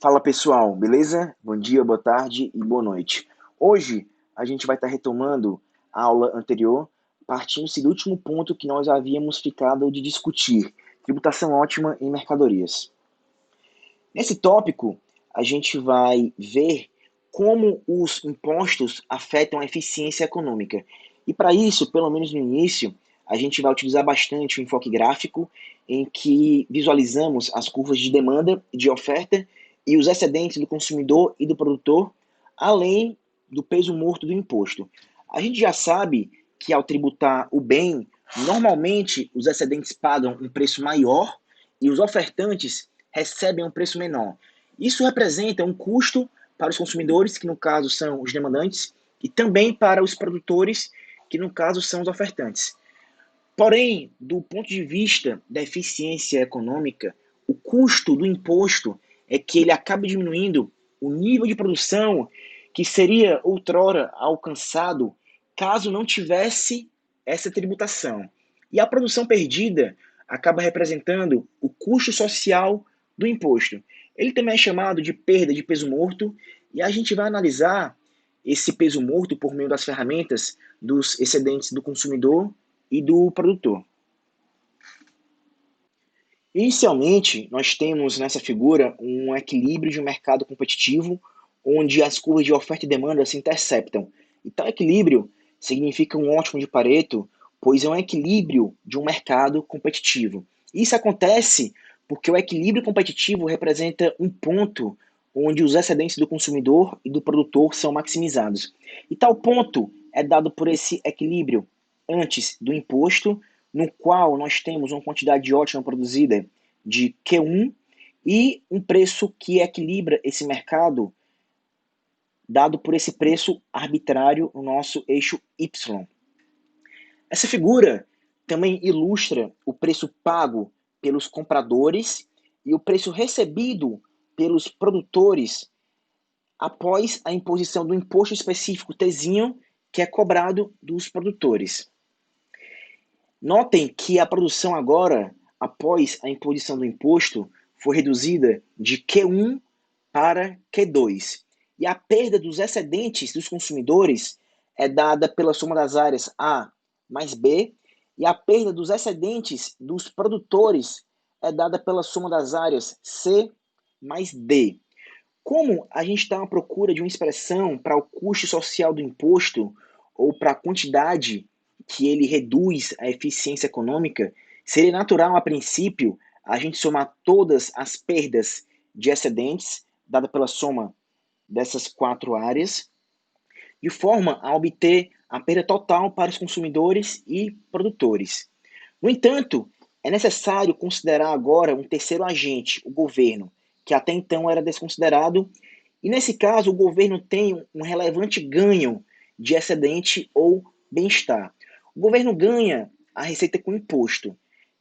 Fala pessoal, beleza? Bom dia, boa tarde e boa noite. Hoje a gente vai estar retomando a aula anterior, partindo-se do último ponto que nós havíamos ficado de discutir, tributação ótima em mercadorias. Nesse tópico, a gente vai ver como os impostos afetam a eficiência econômica. E para isso, pelo menos no início, a gente vai utilizar bastante o enfoque gráfico, em que visualizamos as curvas de demanda e de oferta e os excedentes do consumidor e do produtor, além do peso morto do imposto. A gente já sabe que ao tributar o bem, normalmente os excedentes pagam um preço maior e os ofertantes recebem um preço menor. Isso representa um custo para os consumidores, que no caso são os demandantes, e também para os produtores, que no caso são os ofertantes. Porém, do ponto de vista da eficiência econômica, o custo do imposto é que ele acaba diminuindo o nível de produção que seria outrora alcançado caso não tivesse essa tributação. E a produção perdida acaba representando o custo social do imposto. Ele também é chamado de perda de peso morto, e a gente vai analisar esse peso morto por meio das ferramentas dos excedentes do consumidor e do produtor. Inicialmente, nós temos nessa figura um equilíbrio de um mercado competitivo, onde as curvas de oferta e demanda se interceptam. E tal equilíbrio significa um ótimo de Pareto, pois é um equilíbrio de um mercado competitivo. Isso acontece porque o equilíbrio competitivo representa um ponto onde os excedentes do consumidor e do produtor são maximizados. E tal ponto é dado por esse equilíbrio antes do imposto, no qual nós temos uma quantidade ótima produzida de Q1 e um preço que equilibra esse mercado, dado por esse preço arbitrário no nosso eixo Y. Essa figura também ilustra o preço pago pelos compradores e o preço recebido pelos produtores após a imposição do imposto específico Tzinho, que é cobrado dos produtores. Notem que a produção agora, após a imposição do imposto, foi reduzida de Q1 para Q2. E a perda dos excedentes dos consumidores é dada pela soma das áreas A mais B, e a perda dos excedentes dos produtores é dada pela soma das áreas C mais D. Como a gente está à procura de uma expressão para o custo social do imposto ou para a quantidade que ele reduz a eficiência econômica, seria natural, a princípio, a gente somar todas as perdas de excedentes, dada pela soma dessas quatro áreas, de forma a obter a perda total para os consumidores e produtores. No entanto, é necessário considerar agora um terceiro agente, o governo, que até então era desconsiderado, e nesse caso o governo tem um relevante ganho de excedente ou bem-estar. O governo ganha a receita com imposto,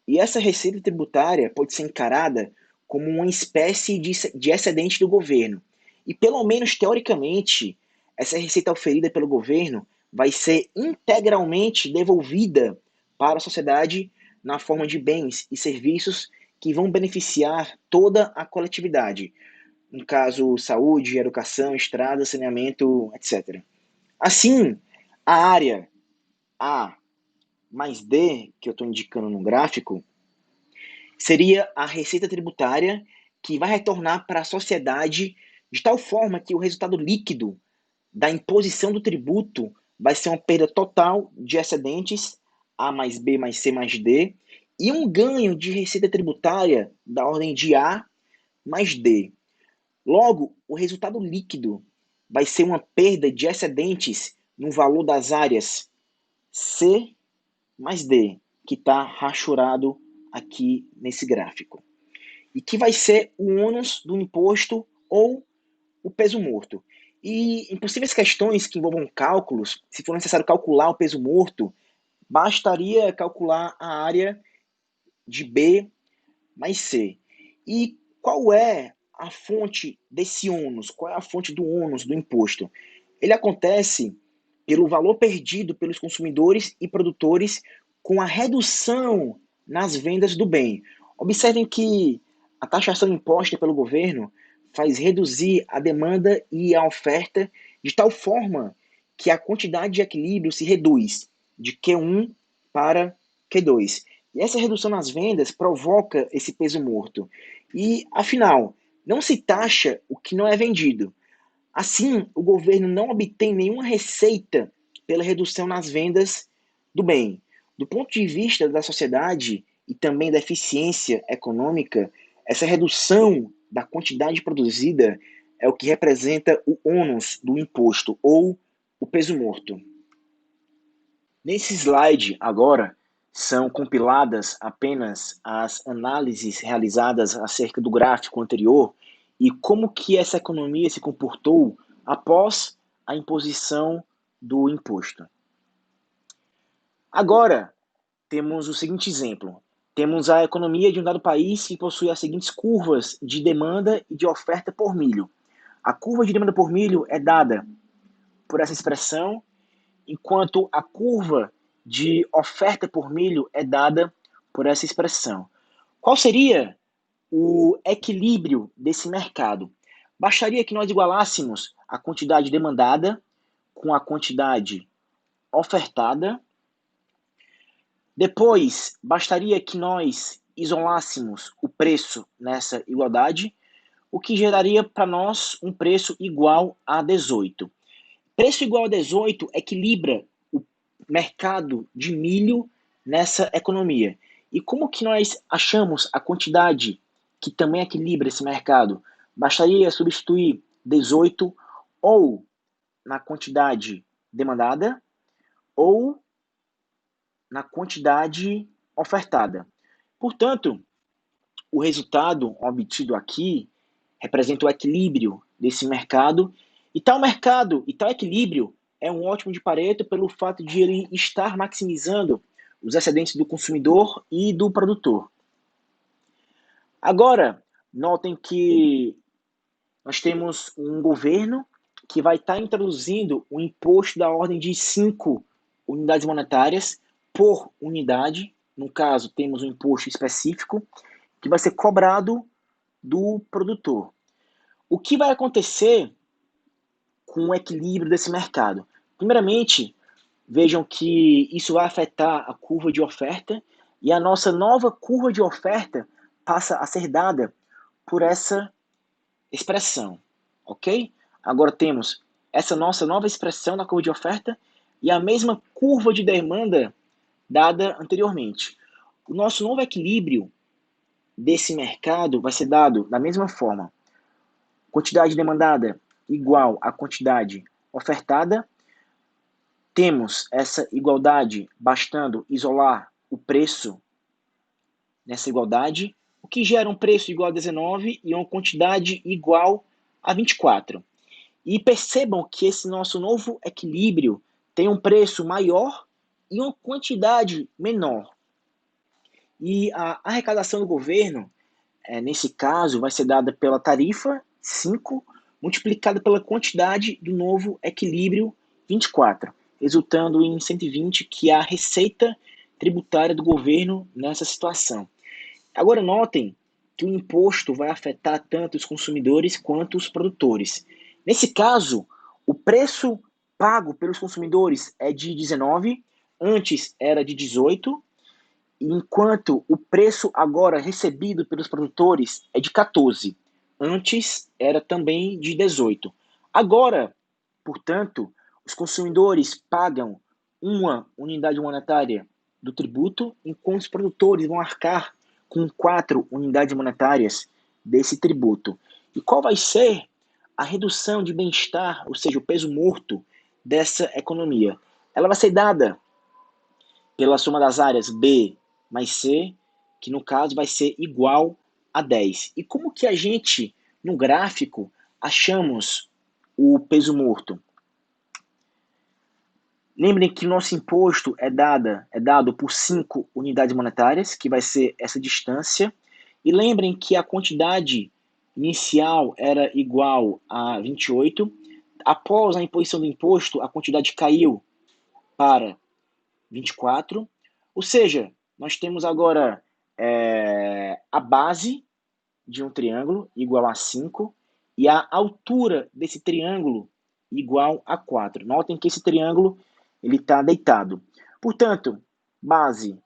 e essa receita tributária pode ser encarada como uma espécie de excedente do governo. E pelo menos teoricamente, essa receita oferida pelo governo vai ser integralmente devolvida para a sociedade na forma de bens e serviços que vão beneficiar toda a coletividade. No caso, saúde, educação, estrada, saneamento, etc. Assim, a área A mais D, que eu estou indicando no gráfico, seria a receita tributária que vai retornar para a sociedade de tal forma que o resultado líquido da imposição do tributo vai ser uma perda total de excedentes, A mais B mais C mais D, e um ganho de receita tributária da ordem de A mais D. Logo, o resultado líquido vai ser uma perda de excedentes no valor das áreas C mais D, que está rachurado aqui nesse gráfico. E que vai ser o ônus do imposto ou o peso morto. E em possíveis questões que envolvam cálculos, se for necessário calcular o peso morto, bastaria calcular a área de B mais C. E qual é a fonte desse ônus? Qual é a fonte do ônus do imposto? Ele acontece pelo valor perdido pelos consumidores e produtores com a redução nas vendas do bem. Observem que a taxação imposta pelo governo faz reduzir a demanda e a oferta de tal forma que a quantidade de equilíbrio se reduz de Q1 para Q2. E essa redução nas vendas provoca esse peso morto. E, afinal, não se taxa o que não é vendido. Assim, o governo não obtém nenhuma receita pela redução nas vendas do bem. Do ponto de vista da sociedade e também da eficiência econômica, essa redução da quantidade produzida é o que representa o ônus do imposto ou o peso morto. Nesse slide, agora, são compiladas apenas as análises realizadas acerca do gráfico anterior e como que essa economia se comportou após a imposição do imposto. Agora, temos o seguinte exemplo. Temos a economia de um dado país que possui as seguintes curvas de demanda e de oferta por milho. A curva de demanda por milho é dada por essa expressão, enquanto a curva de oferta por milho é dada por essa expressão. Qual seria o equilíbrio desse mercado? Bastaria que nós igualássemos a quantidade demandada com a quantidade ofertada. Depois, bastaria que nós isolássemos o preço nessa igualdade, o que geraria para nós um preço igual a 18. Preço igual a 18 equilibra o mercado de milho nessa economia. E como que nós achamos a quantidade que também equilibra esse mercado? Bastaria substituir 18 ou na quantidade demandada ou na quantidade ofertada. Portanto, o resultado obtido aqui representa o equilíbrio desse mercado, e tal mercado e tal equilíbrio é um ótimo de Pareto pelo fato de ele estar maximizando os excedentes do consumidor e do produtor. Agora, notem que nós temos um governo que vai estar introduzindo um imposto da ordem de 5 unidades monetárias por unidade. No caso, temos um imposto específico que vai ser cobrado do produtor. O que vai acontecer com o equilíbrio desse mercado? Primeiramente, vejam que isso vai afetar a curva de oferta e a nossa nova curva de oferta passa a ser dada por essa expressão, ok? Agora temos essa nossa nova expressão na curva de oferta e a mesma curva de demanda dada anteriormente. O nosso novo equilíbrio desse mercado vai ser dado da mesma forma. Quantidade demandada igual à quantidade ofertada. Temos essa igualdade bastando isolar o preço nessa igualdade, o que gera um preço igual a 19 e uma quantidade igual a 24. E percebam que esse nosso novo equilíbrio tem um preço maior e uma quantidade menor. E a arrecadação do governo, nesse caso, vai ser dada pela tarifa 5 multiplicada pela quantidade do novo equilíbrio 24, resultando em 120, que é a receita tributária do governo nessa situação. Agora notem que o imposto vai afetar tanto os consumidores quanto os produtores. Nesse caso, o preço pago pelos consumidores é de 19, antes era de 18, enquanto o preço agora recebido pelos produtores é de 14. Antes era também de 18. Agora, portanto, os consumidores pagam uma unidade monetária do tributo, enquanto os produtores vão arcar com 4 unidades monetárias desse tributo. E qual vai ser a redução de bem-estar, ou seja, o peso morto dessa economia? Ela vai ser dada pela soma das áreas B mais C, que no caso vai ser igual a 10. E como que a gente, no gráfico, achamos o peso morto? Lembrem que o nosso imposto é dado por 5 unidades monetárias, que vai ser essa distância. E lembrem que a quantidade inicial era igual a 28. Após a imposição do imposto, a quantidade caiu para 24. Ou seja, nós temos agora a base de um triângulo igual a 5 e a altura desse triângulo igual a 4. Notem que esse triângulo está deitado. Portanto, base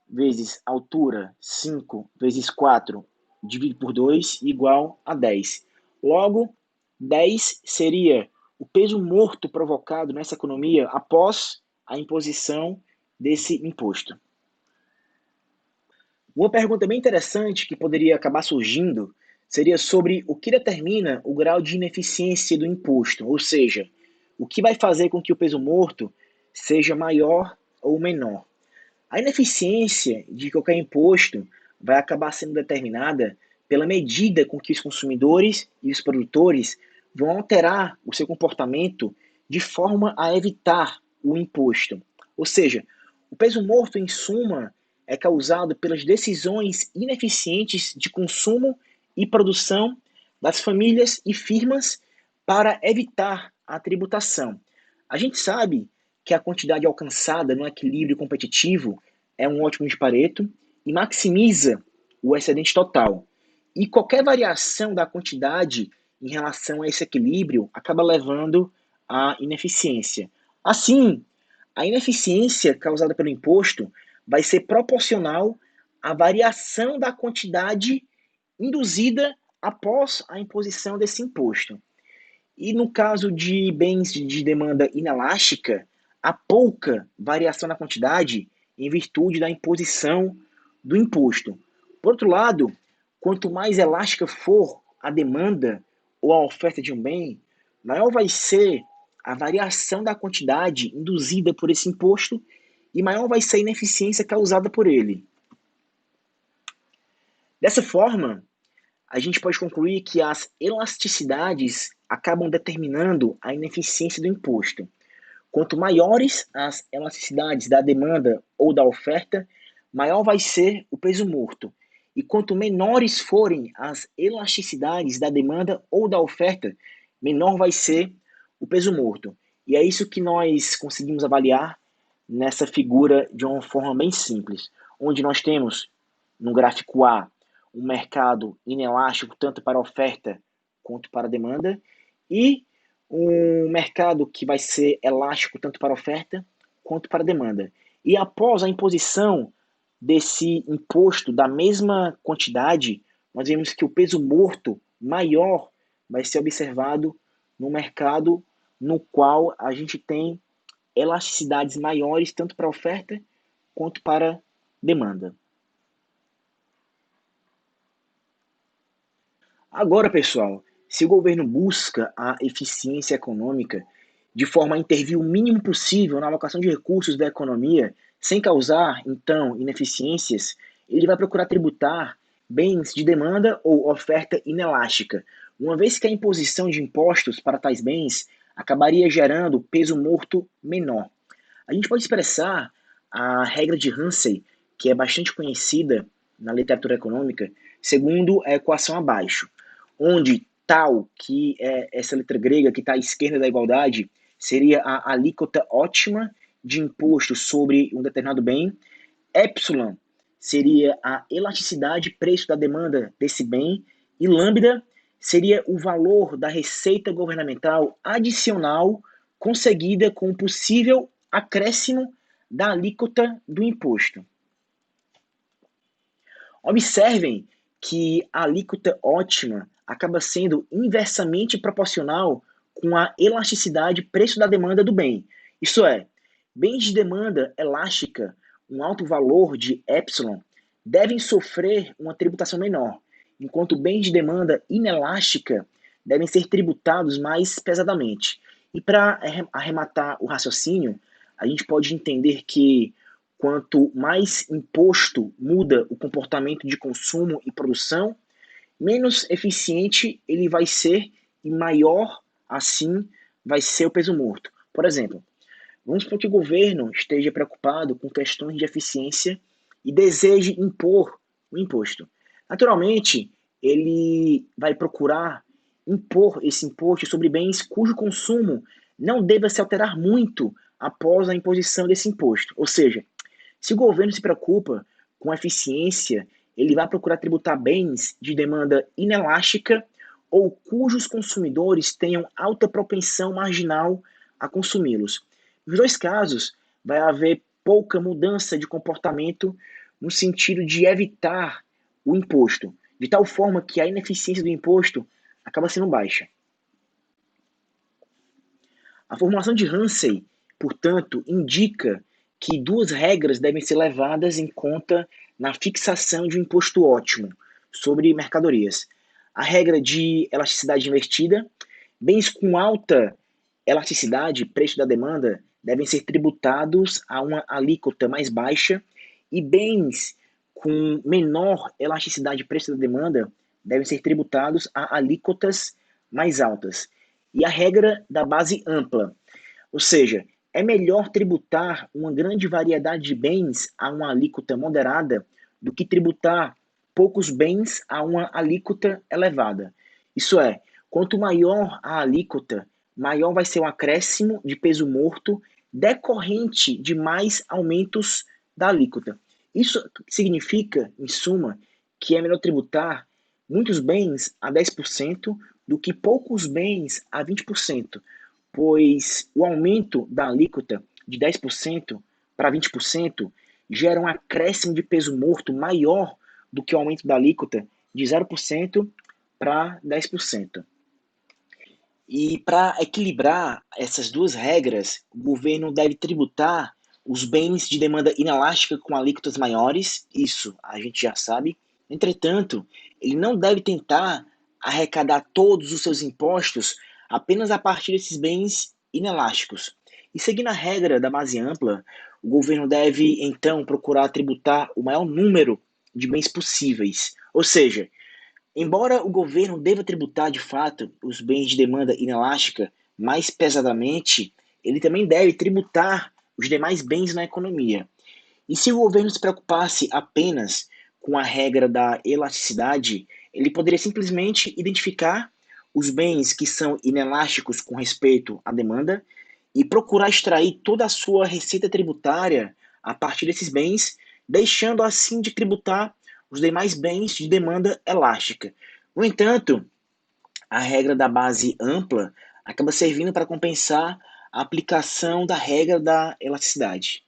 vezes altura, 5 vezes 4, dividido por 2, igual a 10. Logo, 10 seria o peso morto provocado nessa economia após a imposição desse imposto. Uma pergunta bem interessante que poderia acabar surgindo seria sobre o que determina o grau de ineficiência do imposto, ou seja, o que vai fazer com que o peso morto seja maior ou menor. A ineficiência de qualquer imposto vai acabar sendo determinada pela medida com que os consumidores e os produtores vão alterar o seu comportamento de forma a evitar o imposto. Ou seja, o peso morto, em suma, é causado pelas decisões ineficientes de consumo e produção das famílias e firmas para evitar a tributação. A gente sabe que a quantidade alcançada no equilíbrio competitivo é um ótimo de Pareto e maximiza o excedente total. E qualquer variação da quantidade em relação a esse equilíbrio acaba levando à ineficiência. Assim, a ineficiência causada pelo imposto vai ser proporcional à variação da quantidade induzida após a imposição desse imposto. E no caso de bens de demanda inelástica, há pouca variação na quantidade em virtude da imposição do imposto. Por outro lado, quanto mais elástica for a demanda ou a oferta de um bem, maior vai ser a variação da quantidade induzida por esse imposto e maior vai ser a ineficiência causada por ele. Dessa forma, a gente pode concluir que as elasticidades acabam determinando a ineficiência do imposto. Quanto maiores as elasticidades da demanda ou da oferta, maior vai ser o peso morto. E quanto menores forem as elasticidades da demanda ou da oferta, menor vai ser o peso morto. E é isso que nós conseguimos avaliar nessa figura de uma forma bem simples, onde nós temos no gráfico A um mercado inelástico tanto para a oferta quanto para a demanda e um mercado que vai ser elástico tanto para a oferta quanto para a demanda. E após a imposição desse imposto da mesma quantidade, nós vemos que o peso morto maior vai ser observado no mercado no qual a gente tem elasticidades maiores tanto para a oferta quanto para a demanda. Agora, pessoal, se o governo busca a eficiência econômica de forma a intervir o mínimo possível na alocação de recursos da economia, sem causar, então, ineficiências, ele vai procurar tributar bens de demanda ou oferta inelástica, uma vez que a imposição de impostos para tais bens acabaria gerando peso morto menor. A gente pode expressar a regra de Hansey, que é bastante conhecida na literatura econômica, segundo a equação abaixo, onde tal, que é essa letra grega que está à esquerda da igualdade, seria a alíquota ótima de imposto sobre um determinado bem, epsilon seria a elasticidade preço da demanda desse bem, e lambda seria o valor da receita governamental adicional conseguida com o possível acréscimo da alíquota do imposto. Observem que a alíquota ótima acaba sendo inversamente proporcional com a elasticidade preço da demanda do bem. Isso é, bens de demanda elástica, um alto valor de epsilon, devem sofrer uma tributação menor, enquanto bens de demanda inelástica devem ser tributados mais pesadamente. E para arrematar o raciocínio, a gente pode entender que quanto mais imposto muda o comportamento de consumo e produção, menos eficiente ele vai ser e maior, assim, vai ser o peso morto. Por exemplo, vamos supor que o governo esteja preocupado com questões de eficiência e deseje impor o imposto. Naturalmente, ele vai procurar impor esse imposto sobre bens cujo consumo não deva se alterar muito após a imposição desse imposto. Ou seja, se o governo se preocupa com a eficiência, ele vai procurar tributar bens de demanda inelástica ou cujos consumidores tenham alta propensão marginal a consumi-los. Nos dois casos, vai haver pouca mudança de comportamento no sentido de evitar o imposto, de tal forma que a ineficiência do imposto acaba sendo baixa. A formulação de Ramsey, portanto, indica que duas regras devem ser levadas em conta na fixação de um imposto ótimo sobre mercadorias. A regra de elasticidade invertida: bens com alta elasticidade, preço da demanda, devem ser tributados a uma alíquota mais baixa, e bens com menor elasticidade, preço da demanda, devem ser tributados a alíquotas mais altas. E a regra da base ampla, ou seja, é melhor tributar uma grande variedade de bens a uma alíquota moderada do que tributar poucos bens a uma alíquota elevada. Isso é, quanto maior a alíquota, maior vai ser o acréscimo de peso morto decorrente de mais aumentos da alíquota. Isso significa, em suma, que é melhor tributar muitos bens a 10% do que poucos bens a 20%, pois o aumento da alíquota de 10% para 20% gera um acréscimo de peso morto maior do que o aumento da alíquota de 0% para 10%. E para equilibrar essas duas regras, o governo deve tributar os bens de demanda inelástica com alíquotas maiores, isso a gente já sabe. Entretanto, ele não deve tentar arrecadar todos os seus impostos apenas a partir desses bens inelásticos. E seguindo a regra da base ampla, o governo deve então procurar tributar o maior número de bens possíveis. Ou seja, embora o governo deva tributar de fato os bens de demanda inelástica mais pesadamente, ele também deve tributar os demais bens na economia. E se o governo se preocupasse apenas com a regra da elasticidade, ele poderia simplesmente identificar os bens que são inelásticos com respeito à demanda e procurar extrair toda a sua receita tributária a partir desses bens, deixando assim de tributar os demais bens de demanda elástica. No entanto, a regra da base ampla acaba servindo para compensar a aplicação da regra da elasticidade.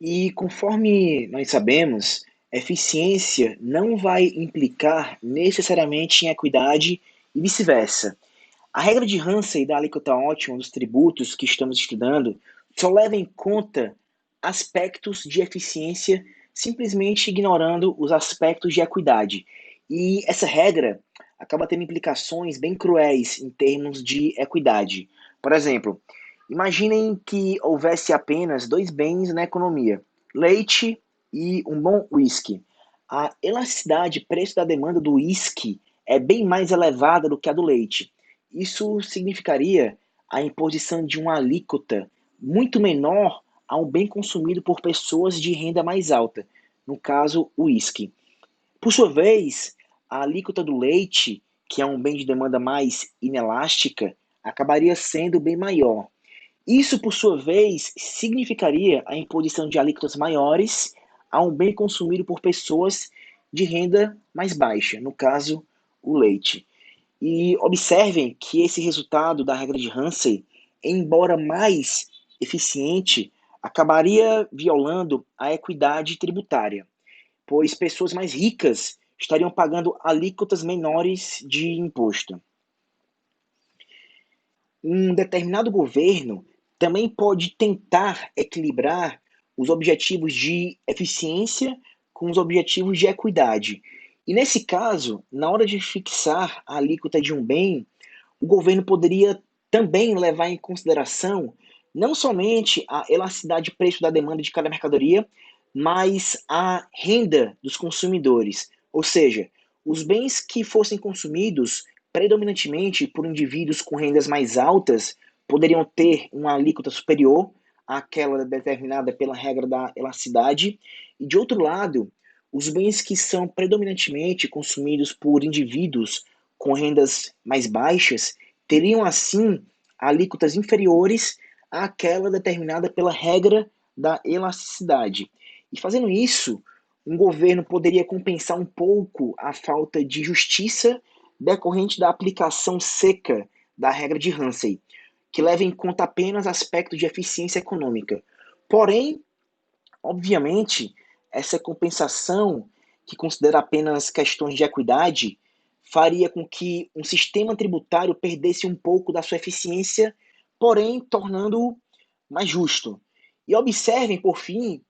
E conforme nós sabemos, eficiência não vai implicar necessariamente em equidade e vice-versa. A regra de Ramsey da alíquota ótima dos tributos que estamos estudando só leva em conta aspectos de eficiência, simplesmente ignorando os aspectos de equidade. E essa regra acaba tendo implicações bem cruéis em termos de equidade. Por exemplo, imaginem que houvesse apenas dois bens na economia: leite e um bom whisky. A elasticidade preço da demanda do whisky é bem mais elevada do que a do leite. Isso significaria a imposição de uma alíquota muito menor a um bem consumido por pessoas de renda mais alta, no caso, o uísque. Por sua vez, a alíquota do leite, que é um bem de demanda mais inelástica, acabaria sendo bem maior. Isso, por sua vez, significaria a imposição de alíquotas maiores a um bem consumido por pessoas de renda mais baixa, no caso, o leite. E observem que esse resultado da regra de Ramsey, embora mais eficiente, acabaria violando a equidade tributária, pois pessoas mais ricas estariam pagando alíquotas menores de imposto. Um determinado governo também pode tentar equilibrar os objetivos de eficiência com os objetivos de equidade. E nesse caso, na hora de fixar a alíquota de um bem, o governo poderia também levar em consideração não somente a elasticidade de preço da demanda de cada mercadoria, mas a renda dos consumidores. Ou seja, os bens que fossem consumidos predominantemente por indivíduos com rendas mais altas poderiam ter uma alíquota superior àquela determinada pela regra da elasticidade, e de outro lado, os bens que são predominantemente consumidos por indivíduos com rendas mais baixas teriam assim alíquotas inferiores àquela determinada pela regra da elasticidade. E fazendo isso, Um governo poderia compensar um pouco a falta de justiça decorrente da aplicação seca da regra de Ramsay, que leva em conta apenas aspectos de eficiência econômica. Porém, obviamente, essa compensação, que considera apenas questões de equidade, faria com que um sistema tributário perdesse um pouco da sua eficiência, porém tornando-o mais justo. E observem, por fim,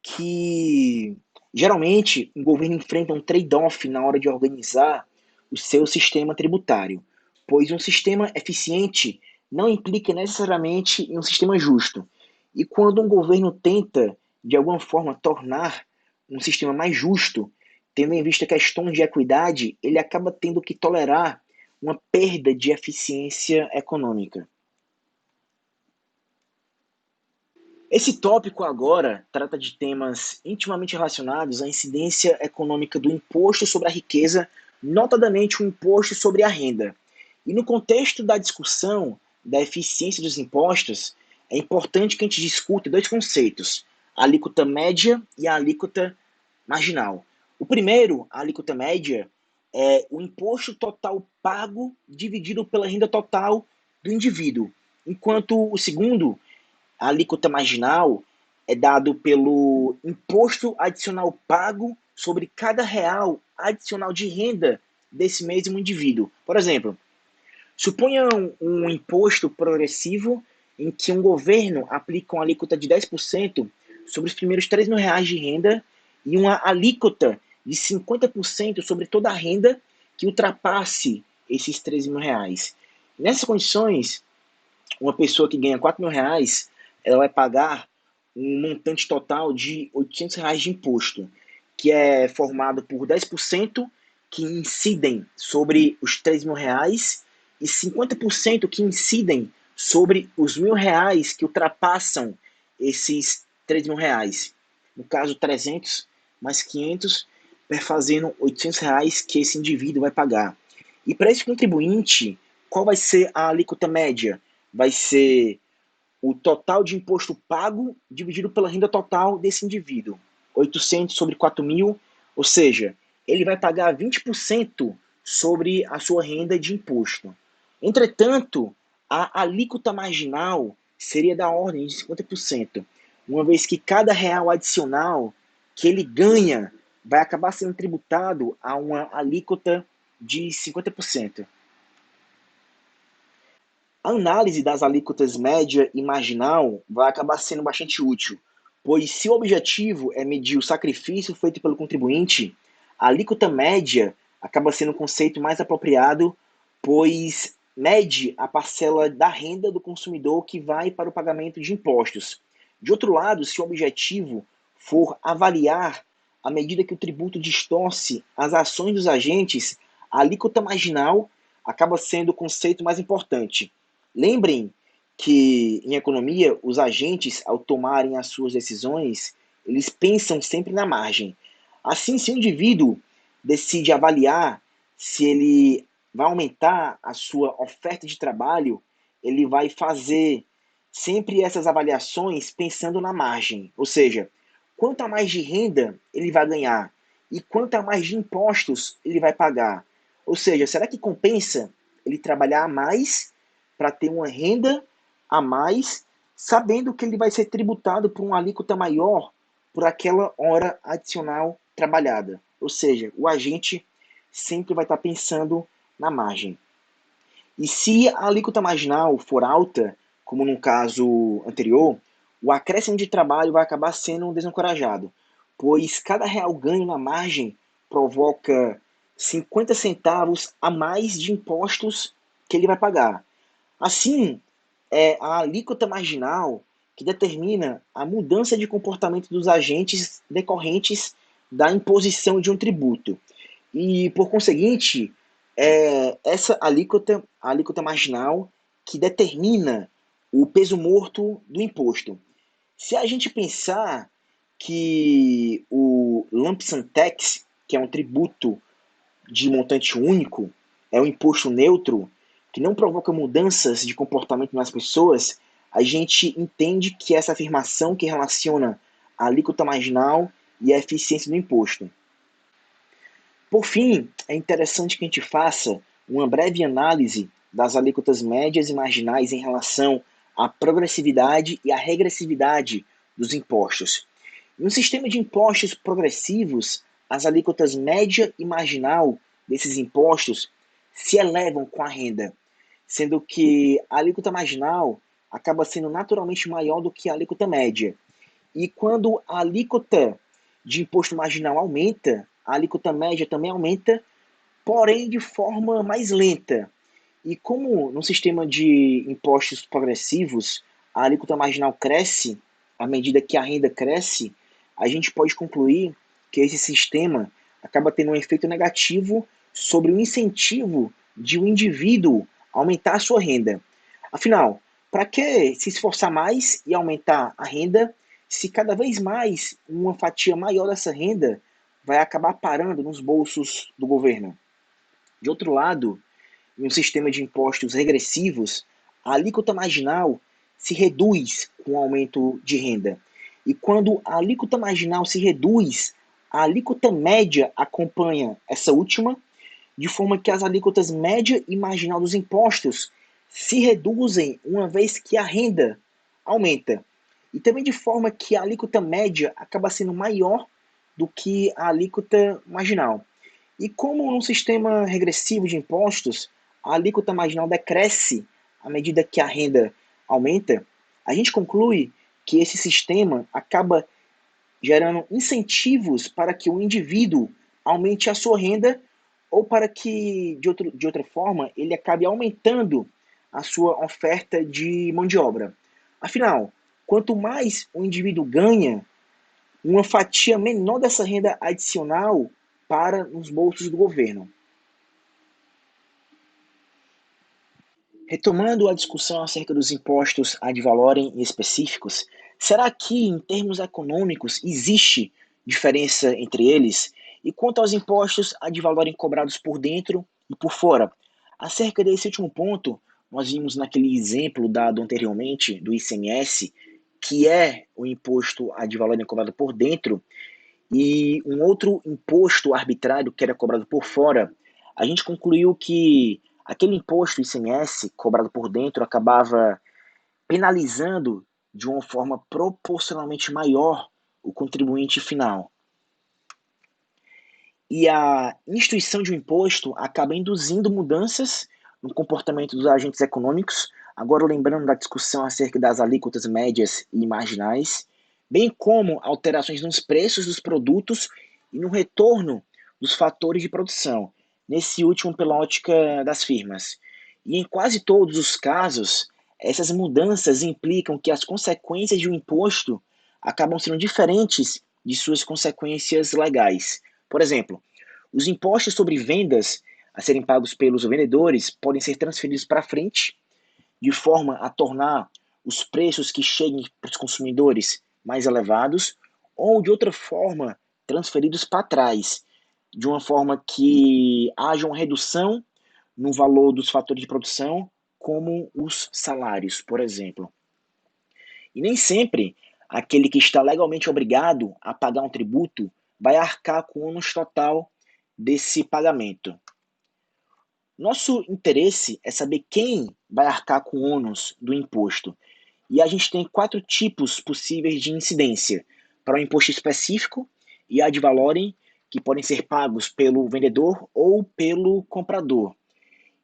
que geralmente um governo enfrenta um trade-off na hora de organizar o seu sistema tributário, pois um sistema eficiente não implica necessariamente em um sistema justo. E quando um governo tenta, de alguma forma, tornar um sistema mais justo, tendo em vista questões de equidade, ele acaba tendo que tolerar uma perda de eficiência econômica. Esse tópico agora trata de temas intimamente relacionados à incidência econômica do imposto sobre a riqueza, notadamente o imposto sobre a renda. E no contexto da discussão da eficiência dos impostos, é importante que a gente discuta dois conceitos: a alíquota média e a alíquota marginal. O primeiro, a alíquota média, é o imposto total pago dividido pela renda total do indivíduo, enquanto o segundo, a alíquota marginal, é dado pelo imposto adicional pago sobre cada real adicional de renda desse mesmo indivíduo. Por exemplo, suponha um imposto progressivo em que um governo aplica uma alíquota de 10% sobre os primeiros R$ 3.000 de renda e uma alíquota de 50% sobre toda a renda que ultrapasse esses R$ 3.000. Nessas condições, uma pessoa que ganha R$ 4.000, ela vai pagar um montante total de R$ 800 de imposto, que é formado por 10% que incidem sobre os R$ 3.000 e 50% que incidem sobre os R$ 1.000 que ultrapassam esses R$ 3.000. No caso, 300 mais 500, perfazendo R$ 800 que esse indivíduo vai pagar. E para esse contribuinte, qual vai ser a alíquota média? Vai ser o total de imposto pago dividido pela renda total desse indivíduo. 800 sobre 4.000, ou seja, ele vai pagar 20% sobre a sua renda de imposto. Entretanto, a alíquota marginal seria da ordem de 50%, uma vez que cada real adicional que ele ganha vai acabar sendo tributado a uma alíquota de 50%. A análise das alíquotas média e marginal vai acabar sendo bastante útil, pois se o objetivo é medir o sacrifício feito pelo contribuinte, a alíquota média acaba sendo um conceito mais apropriado, pois mede a parcela da renda do consumidor que vai para o pagamento de impostos. De outro lado, se o objetivo for avaliar a medida que o tributo distorce as ações dos agentes, a alíquota marginal acaba sendo o conceito mais importante. Lembrem que em economia, os agentes, ao tomarem as suas decisões, eles pensam sempre na margem. Assim, se o indivíduo decide avaliar se ele vai aumentar a sua oferta de trabalho, ele vai fazer sempre essas avaliações pensando na margem. Ou seja, quanto a mais de renda ele vai ganhar e quanto a mais de impostos ele vai pagar. Ou seja, será que compensa ele trabalhar mais para ter uma renda a mais, sabendo que ele vai ser tributado por uma alíquota maior por aquela hora adicional trabalhada? Ou seja, o agente sempre vai estar pensando na margem. E se a alíquota marginal for alta, como no caso anterior, o acréscimo de trabalho vai acabar sendo desencorajado, pois cada real ganho na margem provoca 50 centavos a mais de impostos que ele vai pagar. Assim, é a alíquota marginal que determina a mudança de comportamento dos agentes decorrentes da imposição de um tributo. E, por conseguinte, essa alíquota, a alíquota marginal, que determina o peso morto do imposto. Se a gente pensar que o lump sum tax, que é um tributo de montante único, é um imposto neutro, que não provoca mudanças de comportamento nas pessoas, a gente entende que essa afirmação que relaciona a alíquota marginal e a eficiência do imposto. Por fim, é interessante que a gente faça uma breve análise das alíquotas médias e marginais em relação à progressividade e à regressividade dos impostos. Em um sistema de impostos progressivos, as alíquotas média e marginal desses impostos se elevam com a renda, sendo que a alíquota marginal acaba sendo naturalmente maior do que a alíquota média. E quando a alíquota de imposto marginal aumenta, a alíquota média também aumenta, porém de forma mais lenta. E como no sistema de impostos progressivos a alíquota marginal cresce à medida que a renda cresce, a gente pode concluir que esse sistema acaba tendo um efeito negativo sobre o incentivo de o indivíduo aumentar a sua renda. Afinal, para que se esforçar mais e aumentar a renda se cada vez mais uma fatia maior dessa renda vai acabar parando nos bolsos do governo? De outro lado, em um sistema de impostos regressivos, a alíquota marginal se reduz com o aumento de renda. E quando a alíquota marginal se reduz, a alíquota média acompanha essa última, de forma que as alíquotas média e marginal dos impostos se reduzem uma vez que a renda aumenta. E também de forma que a alíquota média acaba sendo maior do que a alíquota marginal. E como num sistema regressivo de impostos, a alíquota marginal decresce à medida que a renda aumenta, a gente conclui que esse sistema acaba gerando incentivos para que o indivíduo aumente a sua renda ou para que, de outra forma, ele acabe aumentando a sua oferta de mão de obra. Afinal, quanto mais o indivíduo ganha, uma fatia menor dessa renda adicional para nos bolsos do governo. Retomando a discussão acerca dos impostos ad valorem específicos, será que, em termos econômicos, existe diferença entre eles? E quanto aos impostos ad valorem cobrados por dentro e por fora? Acerca desse último ponto, nós vimos naquele exemplo dado anteriormente do ICMS, que é o imposto ad valorem cobrado por dentro, e um outro imposto arbitrário que era cobrado por fora, a gente concluiu que aquele imposto ICMS cobrado por dentro acabava penalizando de uma forma proporcionalmente maior o contribuinte final. E a instituição de um imposto acaba induzindo mudanças no comportamento dos agentes econômicos, agora lembrando da discussão acerca das alíquotas médias e marginais, bem como alterações nos preços dos produtos e no retorno dos fatores de produção, nesse último pela ótica das firmas. E em quase todos os casos, essas mudanças implicam que as consequências de um imposto acabam sendo diferentes de suas consequências legais. Por exemplo, os impostos sobre vendas a serem pagos pelos vendedores podem ser transferidos para frente, de forma a tornar os preços que cheguem para os consumidores mais elevados, ou de outra forma, transferidos para trás, de uma forma que haja uma redução no valor dos fatores de produção, como os salários, por exemplo. E nem sempre aquele que está legalmente obrigado a pagar um tributo vai arcar com o ônus total desse pagamento. Nosso interesse é saber quem vai arcar com o ônus do imposto. E a gente tem 4 tipos possíveis de incidência: para um imposto específico e ad valorem, que podem ser pagos pelo vendedor ou pelo comprador.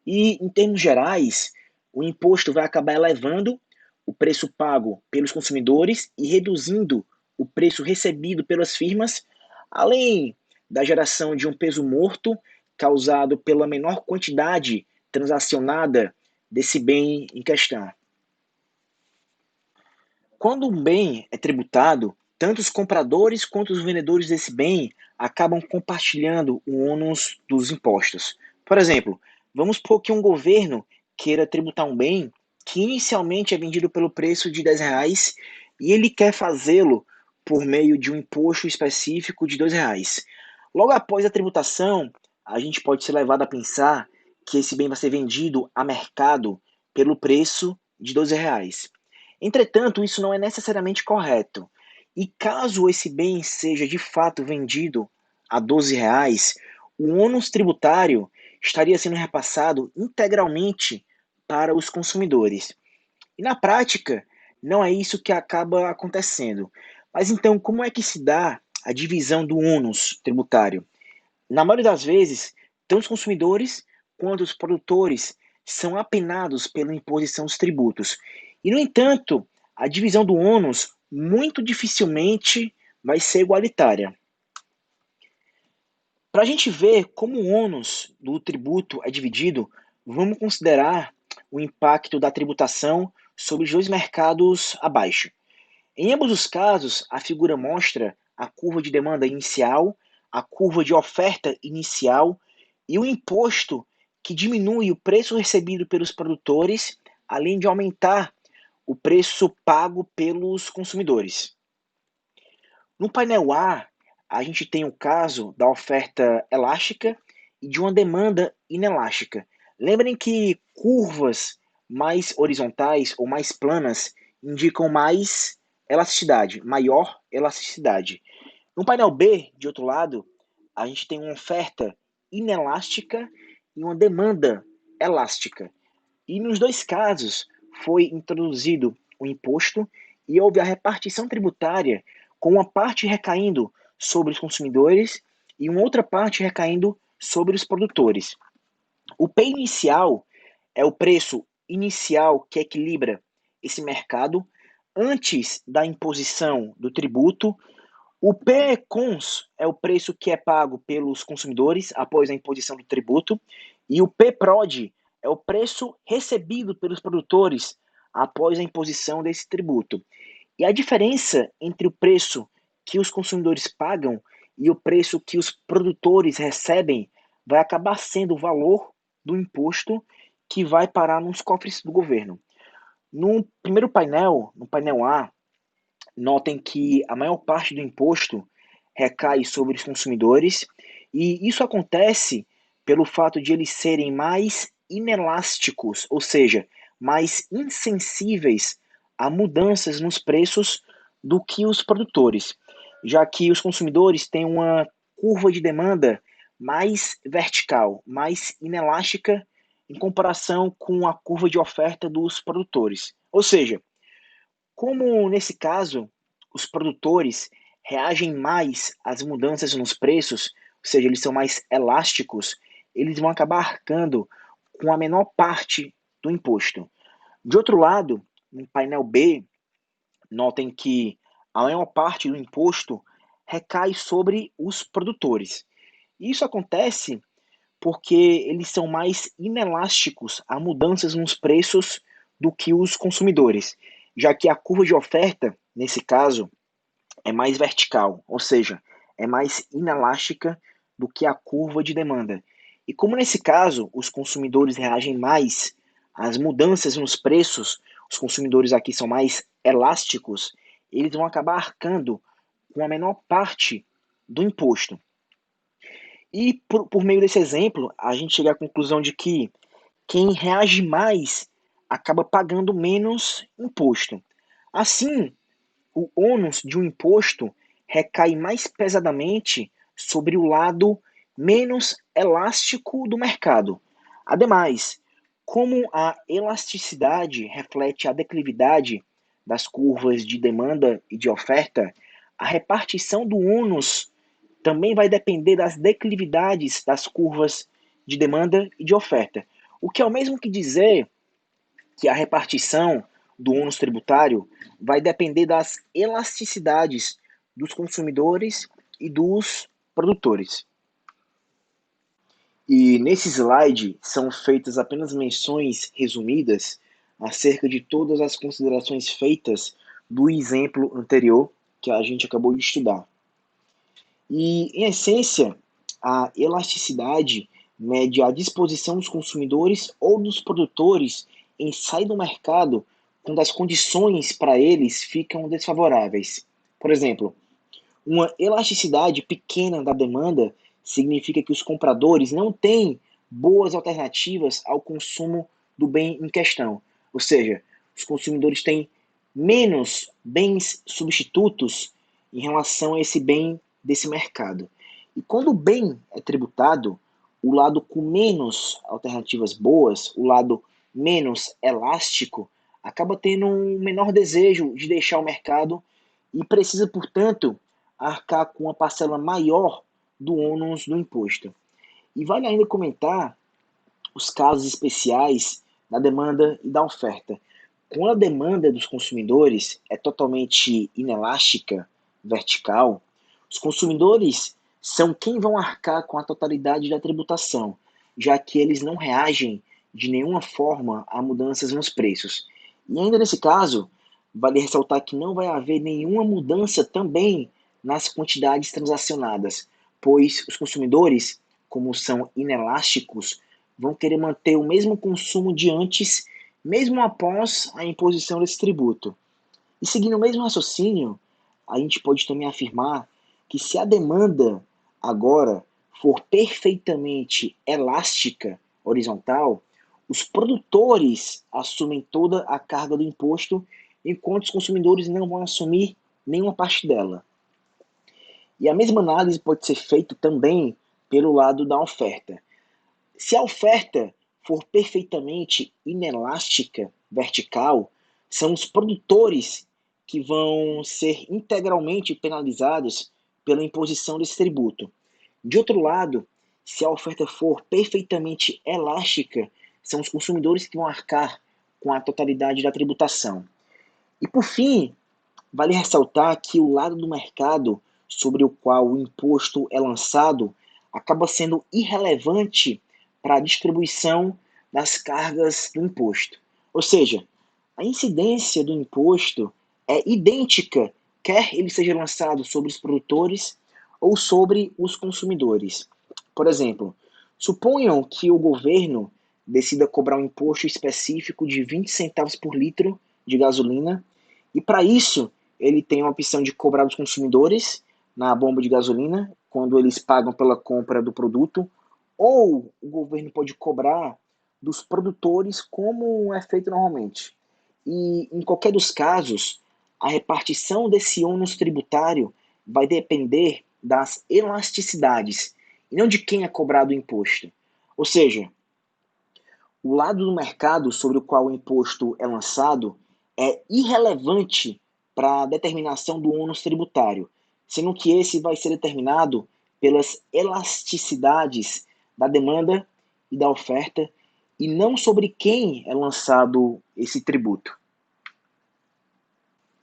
E, em termos gerais, o imposto vai acabar elevando o preço pago pelos consumidores e reduzindo o preço recebido pelas firmas, além da geração de um peso morto causado pela menor quantidade transacionada desse bem em questão. Quando um bem é tributado, tanto os compradores quanto os vendedores desse bem acabam compartilhando o ônus dos impostos. Por exemplo, vamos supor que um governo queira tributar um bem que inicialmente é vendido pelo preço de R$ 10 e ele quer fazê-lo por meio de um imposto específico de R$ 2. Logo após a tributação, a gente pode ser levado a pensar que esse bem vai ser vendido a mercado pelo preço de R$ 12. Entretanto, isso não é necessariamente correto. E caso esse bem seja de fato vendido a R$ 12, o ônus tributário estaria sendo repassado integralmente para os consumidores. E na prática, não é isso que acaba acontecendo. Mas então, como é que se dá a divisão do ônus tributário? Na maioria das vezes, tanto os consumidores quanto os produtores são apenados pela imposição dos tributos. E, no entanto, a divisão do ônus muito dificilmente vai ser igualitária. Para a gente ver como o ônus do tributo é dividido, vamos considerar o impacto da tributação sobre os dois mercados abaixo. Em ambos os casos, a figura mostra a curva de demanda inicial, a curva de oferta inicial e o imposto que diminui o preço recebido pelos produtores, além de aumentar o preço pago pelos consumidores. No painel A, a gente tem o caso da oferta elástica e de uma demanda inelástica. Lembrem que curvas mais horizontais ou mais planas indicam mais elasticidade, maior elasticidade. No painel B, de outro lado, a gente tem uma oferta inelástica e uma demanda elástica. E nos dois casos foi introduzido o imposto e houve a repartição tributária, com uma parte recaindo sobre os consumidores e uma outra parte recaindo sobre os produtores. O P inicial é o preço inicial que equilibra esse mercado antes da imposição do tributo. O P-Cons é o preço que é pago pelos consumidores após a imposição do tributo, e o P-Prod é o preço recebido pelos produtores após a imposição desse tributo. E a diferença entre o preço que os consumidores pagam e o preço que os produtores recebem vai acabar sendo o valor do imposto que vai parar nos cofres do governo. No primeiro painel, no painel A, notem que a maior parte do imposto recai sobre os consumidores, e isso acontece pelo fato de eles serem mais inelásticos, ou seja, mais insensíveis a mudanças nos preços do que os produtores, já que os consumidores têm uma curva de demanda mais vertical, mais inelástica em comparação com a curva de oferta dos produtores. Ou seja, como nesse caso, os produtores reagem mais às mudanças nos preços, ou seja, eles são mais elásticos, eles vão acabar arcando com a menor parte do imposto. De outro lado, no painel B, notem que a maior parte do imposto recai sobre os produtores. Isso acontece porque eles são mais inelásticos a mudanças nos preços do que os consumidores, já que a curva de oferta, nesse caso, é mais vertical, ou seja, é mais inelástica do que a curva de demanda. E como nesse caso os consumidores reagem mais às mudanças nos preços, os consumidores aqui são mais elásticos, eles vão acabar arcando com a menor parte do imposto. E por meio desse exemplo, a gente chega à conclusão de que quem reage mais acaba pagando menos imposto. Assim, o ônus de um imposto recai mais pesadamente sobre o lado menos elástico do mercado. Ademais, como a elasticidade reflete a declividade das curvas de demanda e de oferta, a repartição do ônus também vai depender das declividades das curvas de demanda e de oferta. O que é o mesmo que dizer que a repartição do ônus tributário vai depender das elasticidades dos consumidores e dos produtores. E nesse slide são feitas apenas menções resumidas acerca de todas as considerações feitas do exemplo anterior que a gente acabou de estudar. E, em essência, a elasticidade mede a disposição dos consumidores ou dos produtores em sair do mercado quando as condições para eles ficam desfavoráveis. Por exemplo, uma elasticidade pequena da demanda significa que os compradores não têm boas alternativas ao consumo do bem em questão. Ou seja, os consumidores têm menos bens substitutos em relação a esse bem desse mercado. E quando o bem é tributado, o lado com menos alternativas boas, o lado menos elástico, acaba tendo um menor desejo de deixar o mercado e precisa, portanto, arcar com uma parcela maior do ônus do imposto. E vale ainda comentar os casos especiais da demanda e da oferta. Quando a demanda dos consumidores é totalmente inelástica, vertical, os consumidores são quem vão arcar com a totalidade da tributação, já que eles não reagem de nenhuma forma a mudanças nos preços. E ainda nesse caso, vale ressaltar que não vai haver nenhuma mudança também nas quantidades transacionadas, pois os consumidores, como são inelásticos, vão querer manter o mesmo consumo de antes, mesmo após a imposição desse tributo. E seguindo o mesmo raciocínio, a gente pode também afirmar que se a demanda agora for perfeitamente elástica, horizontal, os produtores assumem toda a carga do imposto, enquanto os consumidores não vão assumir nenhuma parte dela. E a mesma análise pode ser feita também pelo lado da oferta. Se a oferta for perfeitamente inelástica, vertical, são os produtores que vão ser integralmente penalizados pela imposição desse tributo. De outro lado, se a oferta for perfeitamente elástica, são os consumidores que vão arcar com a totalidade da tributação. E por fim, vale ressaltar que o lado do mercado sobre o qual o imposto é lançado acaba sendo irrelevante para a distribuição das cargas do imposto. Ou seja, a incidência do imposto é idêntica, quer ele seja lançado sobre os produtores ou sobre os consumidores. Por exemplo, suponham que o governo decida cobrar um imposto específico de 20 centavos por litro de gasolina, e para isso ele tem a opção de cobrar dos consumidores na bomba de gasolina, quando eles pagam pela compra do produto, ou o governo pode cobrar dos produtores, como é feito normalmente. E em qualquer dos casos, a repartição desse ônus tributário vai depender das elasticidades, e não de quem é cobrado o imposto. Ou seja, o lado do mercado sobre o qual o imposto é lançado é irrelevante para a determinação do ônus tributário, sendo que esse vai ser determinado pelas elasticidades da demanda e da oferta, e não sobre quem é lançado esse tributo.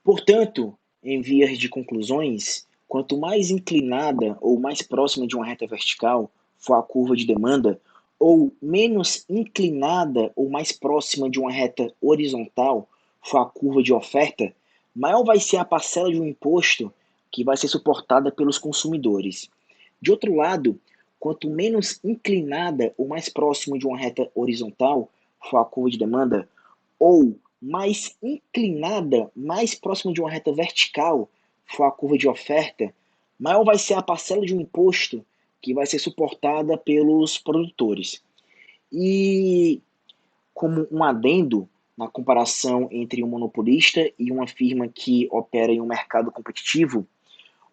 Portanto, em vias de conclusões, quanto mais inclinada ou mais próxima de uma reta vertical for a curva de demanda, ou menos inclinada ou mais próxima de uma reta horizontal for a curva de oferta, maior vai ser a parcela de um imposto que vai ser suportada pelos consumidores. De outro lado, quanto menos inclinada ou mais próximo de uma reta horizontal for a curva de demanda, ou mais inclinada, mais próxima de uma reta vertical for a curva de oferta, maior vai ser a parcela de um imposto que vai ser suportada pelos produtores. E como um adendo na comparação entre um monopolista e uma firma que opera em um mercado competitivo,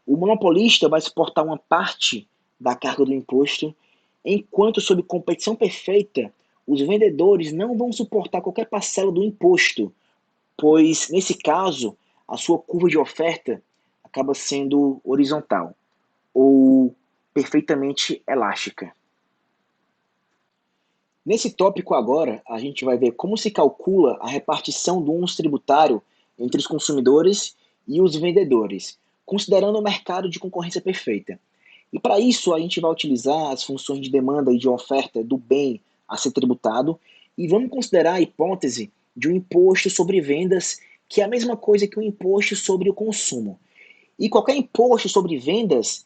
o monopolista vai suportar uma parte da carga do imposto, enquanto, sob competição perfeita, os vendedores não vão suportar qualquer parcela do imposto, pois, nesse caso, a sua curva de oferta acaba sendo horizontal ou perfeitamente elástica. Nesse tópico agora, a gente vai ver como se calcula a repartição do ônus tributário entre os consumidores e os vendedores, considerando o mercado de concorrência perfeita. E para isso, a gente vai utilizar as funções de demanda e de oferta do bem a ser tributado e vamos considerar a hipótese de um imposto sobre vendas, que é a mesma coisa que um imposto sobre o consumo. E qualquer imposto sobre vendas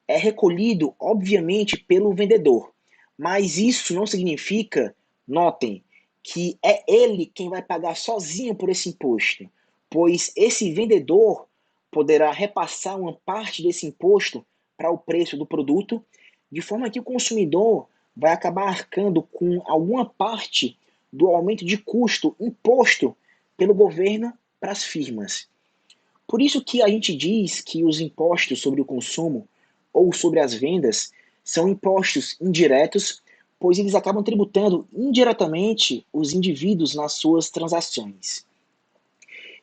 é recolhido, obviamente, pelo vendedor. Mas isso não significa, notem, que é ele quem vai pagar sozinho por esse imposto, pois esse vendedor poderá repassar uma parte desse imposto para o preço do produto, de forma que o consumidor vai acabar arcando com alguma parte do aumento de custo imposto pelo governo para as firmas. Por isso que a gente diz que os impostos sobre o consumo ou sobre as vendas são impostos indiretos, pois eles acabam tributando indiretamente os indivíduos nas suas transações.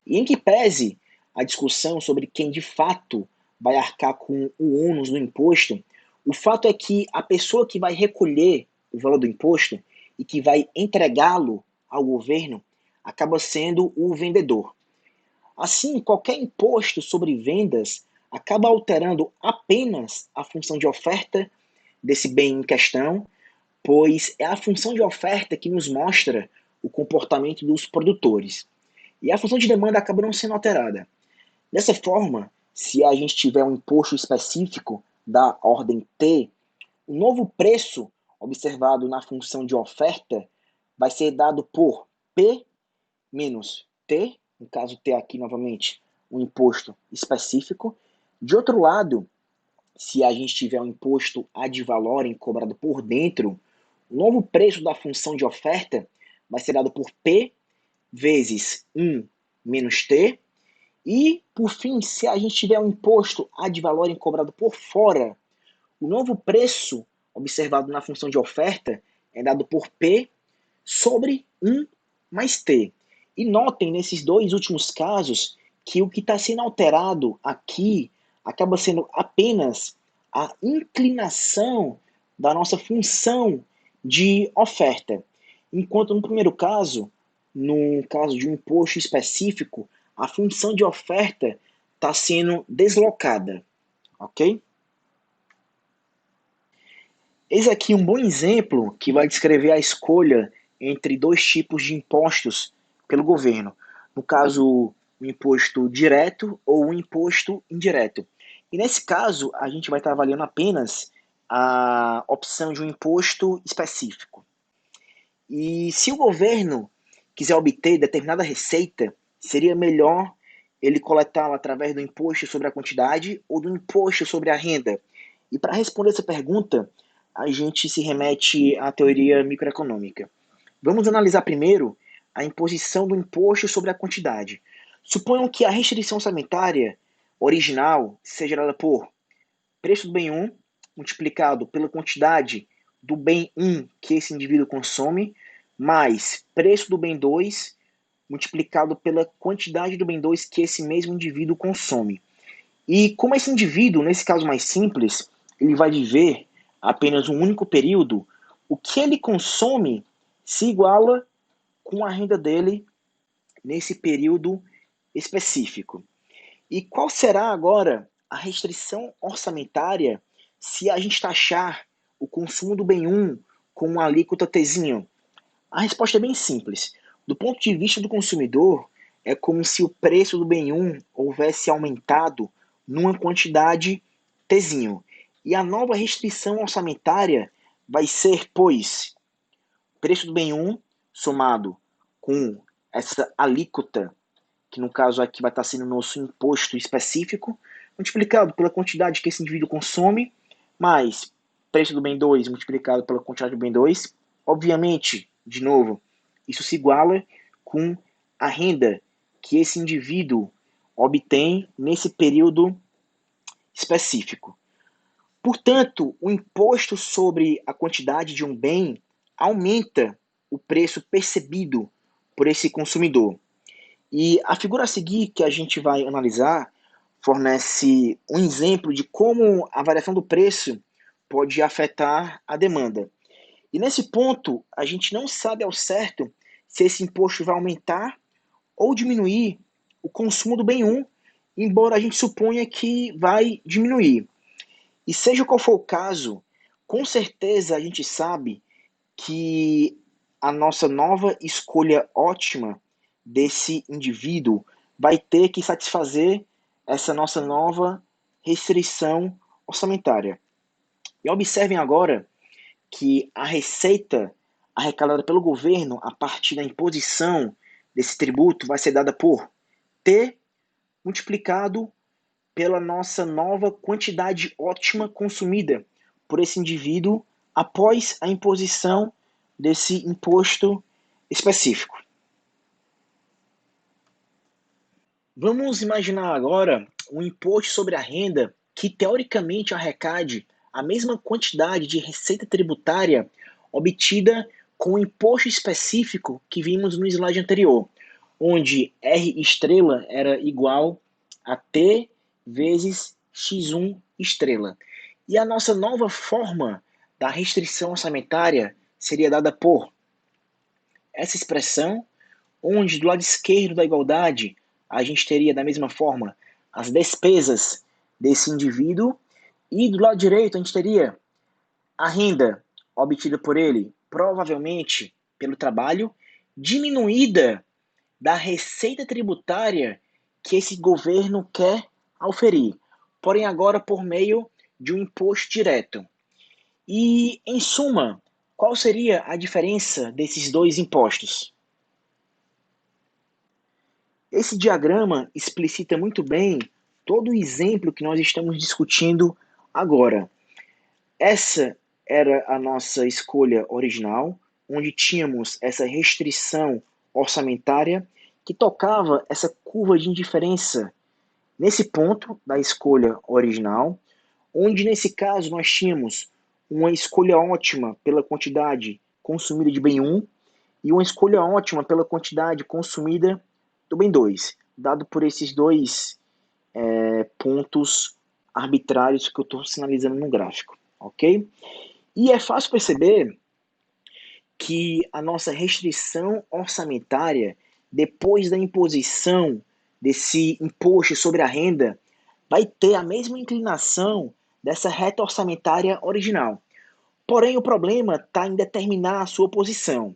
E em que pese a discussão sobre quem de fato vai arcar com o ônus do imposto, o fato é que a pessoa que vai recolher o valor do imposto e que vai entregá-lo ao governo acaba sendo o vendedor. Assim, qualquer imposto sobre vendas acaba alterando apenas a função de oferta desse bem em questão, pois é a função de oferta que nos mostra o comportamento dos produtores. E a função de demanda acaba não sendo alterada. Dessa forma, se a gente tiver um imposto específico da ordem T, o novo preço observado na função de oferta vai ser dado por P menos T, no caso T aqui novamente, um imposto específico. De outro lado, se a gente tiver um imposto ad valorem cobrado por dentro, o novo preço da função de oferta vai ser dado por P vezes 1 menos T. E, por fim, se a gente tiver um imposto ad valorem cobrado por fora, o novo preço observado na função de oferta é dado por P sobre 1 mais T. E notem nesses dois últimos casos que o que está sendo alterado aqui acaba sendo apenas a inclinação da nossa função de oferta. Enquanto no primeiro caso, no caso de um imposto específico, a função de oferta está sendo deslocada, ok? Eis aqui um bom exemplo que vai descrever a escolha entre dois tipos de impostos pelo governo. No caso, o imposto direto ou o imposto indireto. E nesse caso, a gente vai estar avaliando apenas a opção de um imposto específico. E se o governo quiser obter determinada receita, seria melhor ele coletá-la através do imposto sobre a quantidade ou do imposto sobre a renda. E para responder essa pergunta, a gente se remete à teoria microeconômica. Vamos analisar primeiro a imposição do imposto sobre a quantidade. Suponham que a restrição orçamentária original seja dada por preço do bem 1 multiplicado pela quantidade do bem 1 que esse indivíduo consome, mais preço do bem 2 multiplicado pela quantidade do bem 2 que esse mesmo indivíduo consome. E como esse indivíduo, nesse caso mais simples, ele vai viver apenas um único período, o que ele consome se iguala com a renda dele nesse período específico. E qual será agora a restrição orçamentária se a gente taxar o consumo do bem 1 com uma alíquota Tzinho? A resposta é bem simples. Do ponto de vista do consumidor, é como se o preço do bem 1 houvesse aumentado numa quantidade Tzinho. E a nova restrição orçamentária vai ser, pois, preço do bem 1 somado com essa alíquota, que no caso aqui vai estar sendo o nosso imposto específico, multiplicado pela quantidade que esse indivíduo consome, mais preço do bem 2 multiplicado pela quantidade do bem 2. Obviamente, de novo, isso se iguala com a renda que esse indivíduo obtém nesse período específico. Portanto, o imposto sobre a quantidade de um bem aumenta o preço percebido por esse consumidor. E a figura a seguir que a gente vai analisar fornece um exemplo de como a variação do preço pode afetar a demanda. E nesse ponto, a gente não sabe ao certo se esse imposto vai aumentar ou diminuir o consumo do bem 1, embora a gente suponha que vai diminuir. E seja qual for o caso, com certeza a gente sabe que a nossa nova escolha ótima desse indivíduo vai ter que satisfazer essa nossa nova restrição orçamentária. E observem agora que a receita arrecadada pelo governo a partir da imposição desse tributo vai ser dada por T multiplicado pela nossa nova quantidade ótima consumida por esse indivíduo após a imposição desse imposto específico. Vamos imaginar agora um imposto sobre a renda que teoricamente arrecade a mesma quantidade de receita tributária obtida com o imposto específico que vimos no slide anterior, onde R estrela era igual a T vezes X1 estrela. E a nossa nova forma da restrição orçamentária seria dada por essa expressão, onde do lado esquerdo da igualdade a gente teria da mesma forma as despesas desse indivíduo e do lado direito a gente teria a renda obtida por ele, provavelmente pelo trabalho, diminuída da receita tributária que esse governo quer auferir, porém agora por meio de um imposto direto. E, em suma, qual seria a diferença desses dois impostos? Esse diagrama explicita muito bem todo o exemplo que nós estamos discutindo agora. Essa era a nossa escolha original, onde tínhamos essa restrição orçamentária que tocava essa curva de indiferença nesse ponto da escolha original, onde nesse caso nós tínhamos uma escolha ótima pela quantidade consumida de bem 1 e uma escolha ótima pela quantidade consumida do bem 2, dado por esses dois pontos arbitrários que eu estou sinalizando no gráfico, ok? E é fácil perceber que a nossa restrição orçamentária, depois da imposição desse imposto sobre a renda, vai ter a mesma inclinação dessa reta orçamentária original. Porém, o problema está em determinar a sua posição.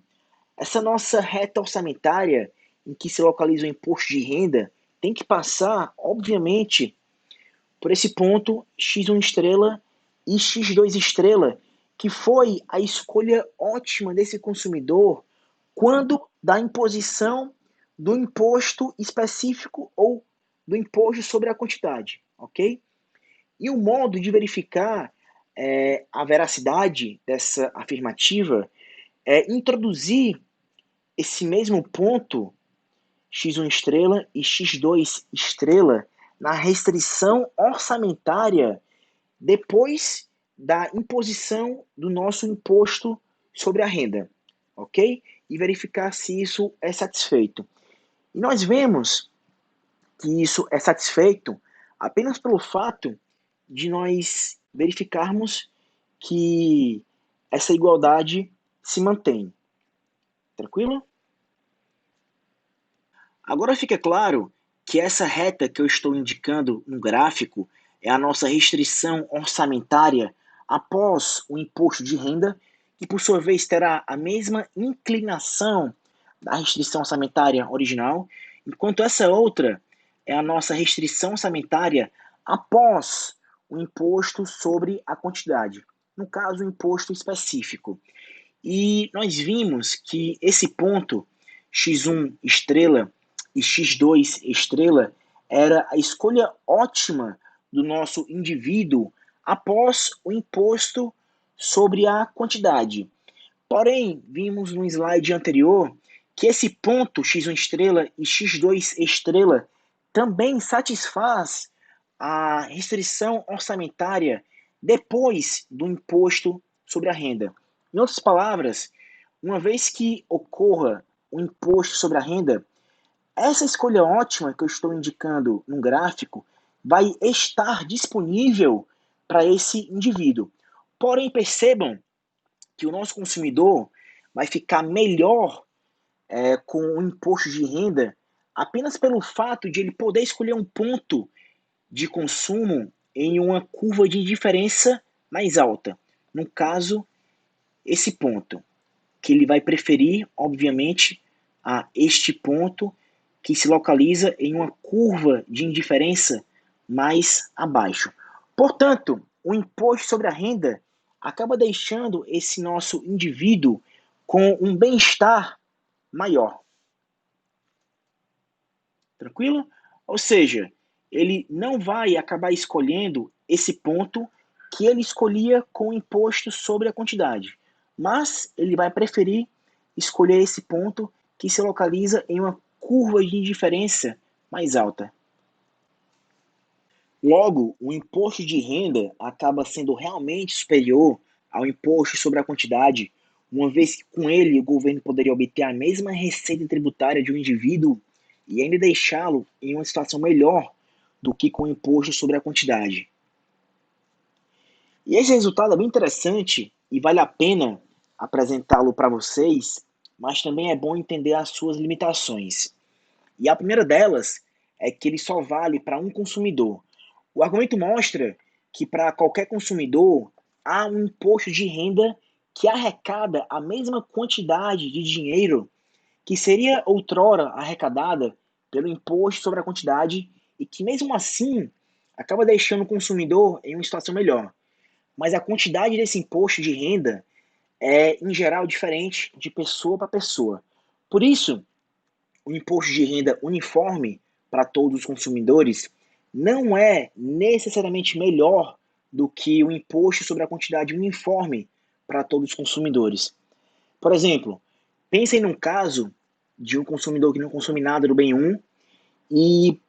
Essa nossa reta orçamentária, em que se localiza o imposto de renda, tem que passar, obviamente, por esse ponto X1 estrela e X2 estrela, que foi a escolha ótima desse consumidor quando da imposição do imposto específico ou do imposto sobre a quantidade, ok? E o modo de verificar a veracidade dessa afirmativa é introduzir esse mesmo ponto X1 estrela e X2 estrela na restrição orçamentária depois da imposição do nosso imposto sobre a renda, ok? E verificar se isso é satisfeito. E nós vemos que isso é satisfeito apenas pelo fato de nós verificarmos que essa igualdade se mantém. Tranquilo? Agora fica claro que essa reta que eu estou indicando no gráfico é a nossa restrição orçamentária após o imposto de renda, que por sua vez terá a mesma inclinação da restrição orçamentária original, enquanto essa outra é a nossa restrição orçamentária após o imposto sobre a quantidade, no caso, o imposto específico. E nós vimos que esse ponto, x1 estrela e x2 estrela, era a escolha ótima do nosso indivíduo após o imposto sobre a quantidade. Porém, vimos no slide anterior que esse ponto x1 estrela e x2 estrela também satisfaz a restrição orçamentária depois do imposto sobre a renda. Em outras palavras, uma vez que ocorra o imposto sobre a renda, essa escolha ótima que eu estou indicando no gráfico vai estar disponível para esse indivíduo. Porém, percebam que o nosso consumidor vai ficar melhor com o imposto de renda apenas pelo fato de ele poder escolher um ponto de consumo em uma curva de diferença mais alta. No caso, esse ponto, que ele vai preferir, obviamente, a este ponto que se localiza em uma curva de indiferença mais abaixo. Portanto, o imposto sobre a renda acaba deixando esse nosso indivíduo com um bem-estar maior. Tranquilo? Ou seja, ele não vai acabar escolhendo esse ponto que ele escolhia com o imposto sobre a quantidade, mas ele vai preferir escolher esse ponto que se localiza em uma curva de diferença mais alta. Logo, o imposto de renda acaba sendo realmente superior ao imposto sobre a quantidade, uma vez que com ele o governo poderia obter a mesma receita tributária de um indivíduo e ainda deixá-lo em uma situação melhor do que com o imposto sobre a quantidade. E esse resultado é bem interessante e vale a pena apresentá-lo para vocês, mas também é bom entender as suas limitações. E a primeira delas é que ele só vale para um consumidor. O argumento mostra que para qualquer consumidor há um imposto de renda que arrecada a mesma quantidade de dinheiro que seria outrora arrecadada pelo imposto sobre a quantidade e que mesmo assim acaba deixando o consumidor em uma situação melhor. Mas a quantidade desse imposto de renda é, em geral, diferente de pessoa para pessoa. Por isso, o imposto de renda uniforme para todos os consumidores não é necessariamente melhor do que o imposto sobre a quantidade uniforme para todos os consumidores. Por exemplo, pensem num caso de um consumidor que não consome nada do bem 1 e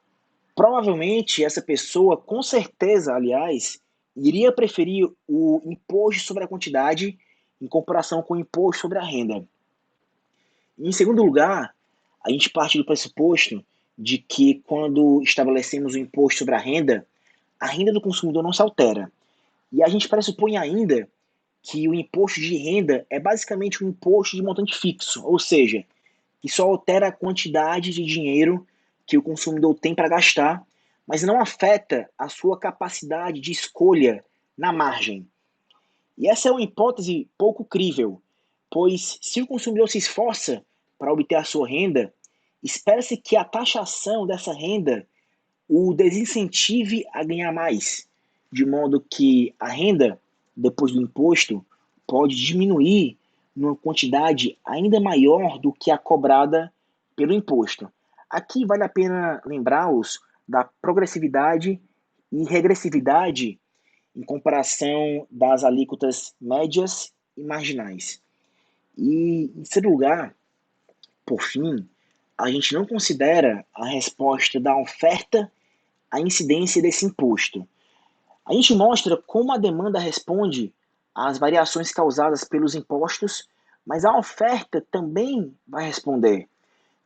provavelmente essa pessoa, com certeza, aliás, iria preferir o imposto sobre a quantidade em comparação com o imposto sobre a renda. Em segundo lugar, a gente parte do pressuposto de que quando estabelecemos o imposto sobre a renda do consumidor não se altera. E a gente pressupõe ainda que o imposto de renda é basicamente um imposto de montante fixo, ou seja, que só altera a quantidade de dinheiro que o consumidor tem para gastar, mas não afeta a sua capacidade de escolha na margem. E essa é uma hipótese pouco crível, pois se o consumidor se esforça para obter a sua renda, espera-se que a taxação dessa renda o desincentive a ganhar mais, de modo que a renda, depois do imposto, pode diminuir numa quantidade ainda maior do que a cobrada pelo imposto. Aqui vale a pena lembrá-los da progressividade e regressividade em comparação das alíquotas médias e marginais. E, em segundo lugar, por fim, a gente não considera a resposta da oferta à incidência desse imposto. A gente mostra como a demanda responde às variações causadas pelos impostos, mas a oferta também vai responder,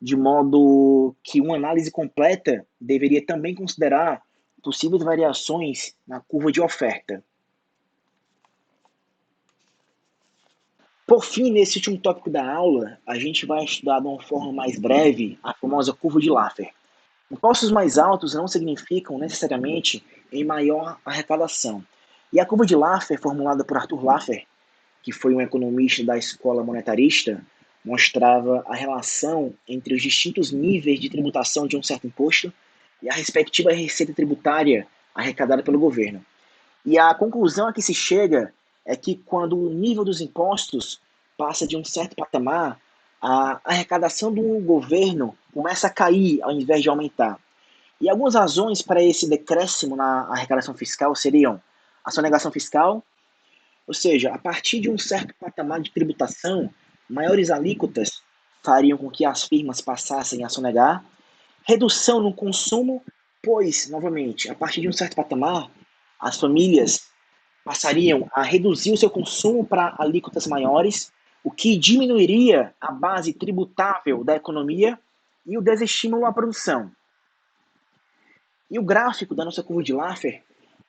de modo que uma análise completa deveria também considerar possíveis variações na curva de oferta. Por fim, nesse último tópico da aula, a gente vai estudar de uma forma mais breve a famosa curva de Laffer. Impostos mais altos não significam necessariamente em maior arrecadação. E a curva de Laffer, formulada por Arthur Laffer, que foi um economista da escola monetarista, mostrava a relação entre os distintos níveis de tributação de um certo imposto e a respectiva receita tributária arrecadada pelo governo. E a conclusão a que se chega é que quando o nível dos impostos passa de um certo patamar, a arrecadação do governo começa a cair ao invés de aumentar. E algumas razões para esse decréscimo na arrecadação fiscal seriam a sonegação fiscal, ou seja, a partir de um certo patamar de tributação, maiores alíquotas fariam com que as firmas passassem a sonegar, redução no consumo, pois, novamente, a partir de um certo patamar, as famílias passariam a reduzir o seu consumo para alíquotas maiores, o que diminuiria a base tributável da economia e o desestímulo à produção. E o gráfico da nossa curva de Laffer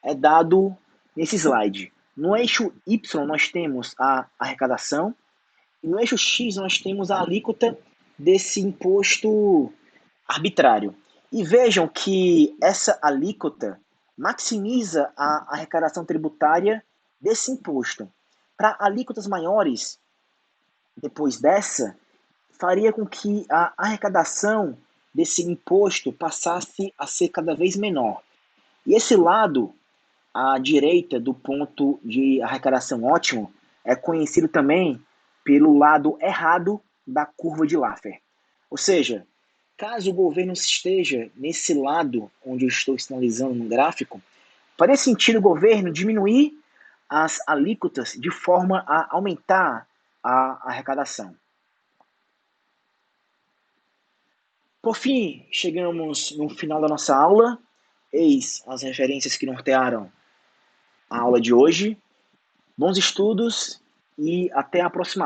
é dado nesse slide. No eixo Y nós temos a arrecadação e no eixo X nós temos a alíquota desse imposto arbitrário. E vejam que essa alíquota maximiza a arrecadação tributária desse imposto. Para alíquotas maiores, depois dessa, faria com que a arrecadação desse imposto passasse a ser cada vez menor. E esse lado, à direita do ponto de arrecadação ótimo, é conhecido também pelo lado errado da curva de Laffer. Ou seja, caso o governo esteja nesse lado onde eu estou sinalizando no gráfico, faria sentido o governo diminuir as alíquotas de forma a aumentar a arrecadação. Por fim, chegamos no final da nossa aula. Eis as referências que nortearam a aula de hoje. Bons estudos e até a próxima